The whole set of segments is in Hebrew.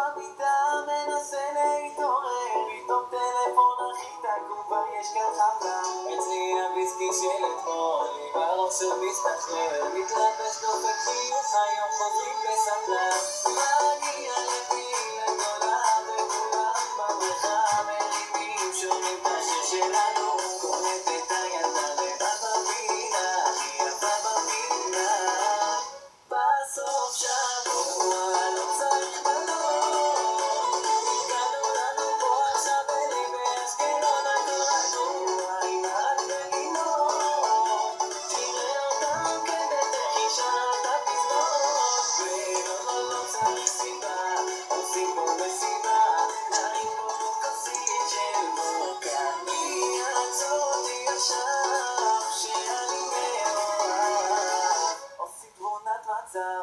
במיטה מנסה להתעורר, פתאום טלפון הכי תקום, כבר יש כאן חמלה. אצלי הוויסקי של אתמול, עם הראש שמסתחרר, מתלבש דופק חיוך, היום חוזרים בסטלה. מגיע לפיל הגדולה וכולם בבריכה מרימים, שומעים את השיר שלנו, קוראת את הילדה לבד בפינה, הכי יפה בפינה. בסוף שבוע לא צריך מלון, הגענו לנו פה עכשיו אלי באשקלון, הכל רגוע עם רק ולינון, תראה אותם כבטחישת הפזמון, ולא לא צריך סיבה, עושים פה מסיבה, נרים פה כוסית של וודקה, מי יעצור אותי עכשיו שאני מאוהב, עושים תמונת מצב.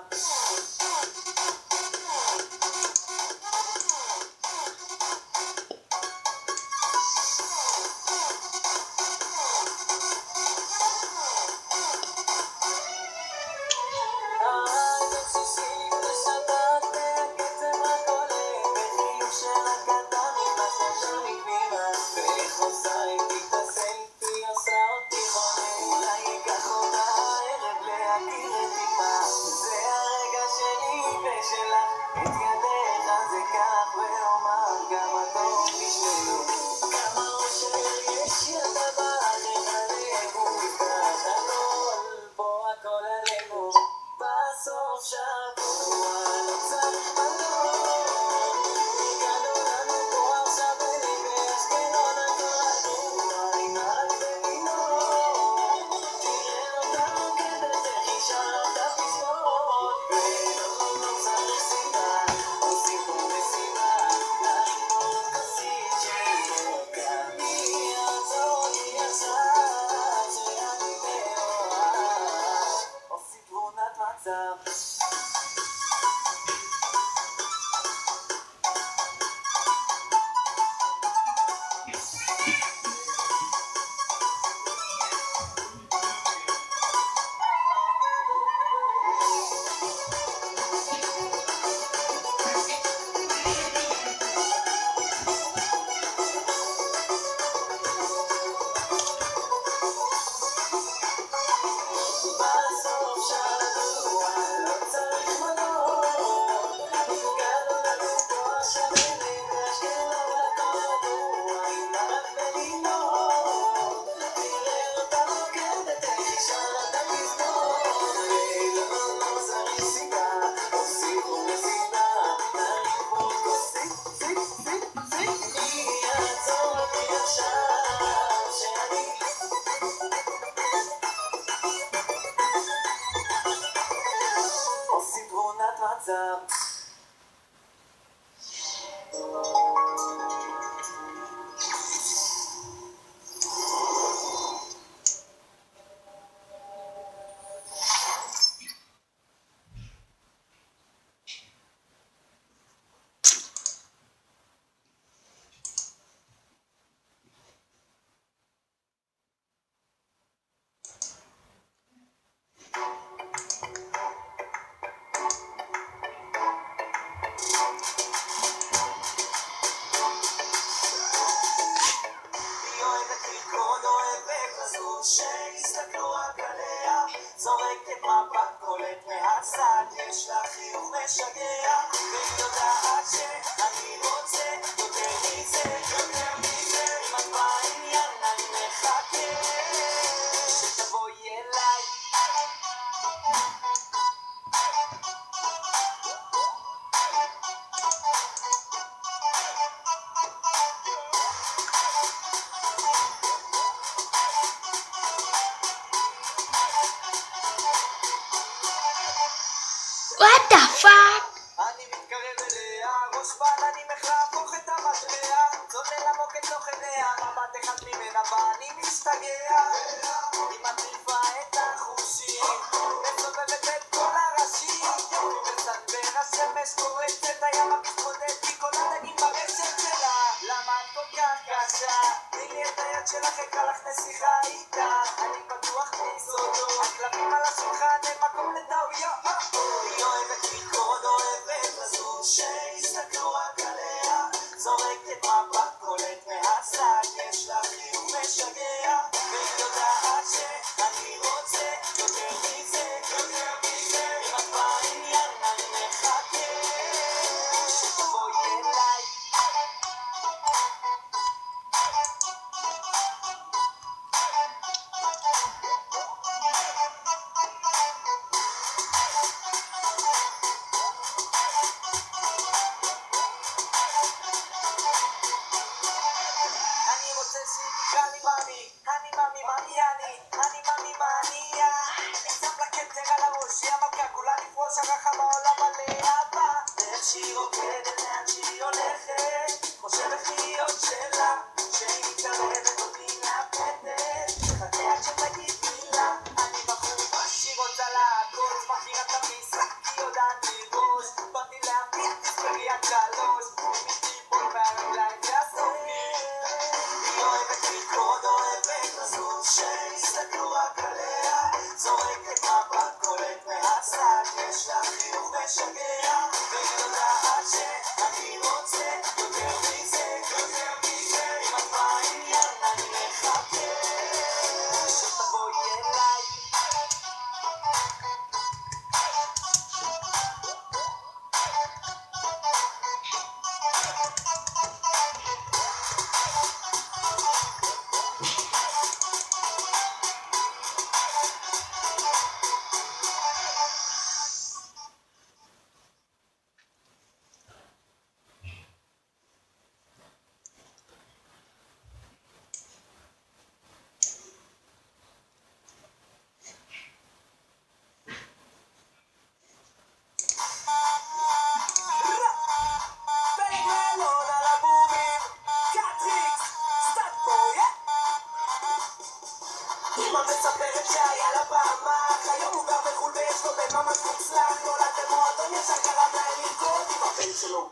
What the fuck? אני מתקרב אליה, ראש בעננים איך להפוך את המטבע, צולל עמוק לתוך עיניה, מבט אחד ממנה ואני משתגע, היא מטריפה את החושים, מסובבת את כל הראשים, יופי מסנבר השמש קורצת, הים מתמודד לי כל הדגים ברשת שלה, למה את כל כך קשה? תני לי את היד שלך, אקרא לך נסיכה איתה, אני בטוח ביסודו, הקלפים על השולחן אין מקום לטעויות, היא אוהבת לקרוא, אוהבת לזוז, שיסתכלו אמא מספרת שהיה לה פעם אח, היום הוא גר בחו"ל ויש לו בן ממש מוצלח, נולד במועדון ישר גרם להם לרקוד עם הבן שלו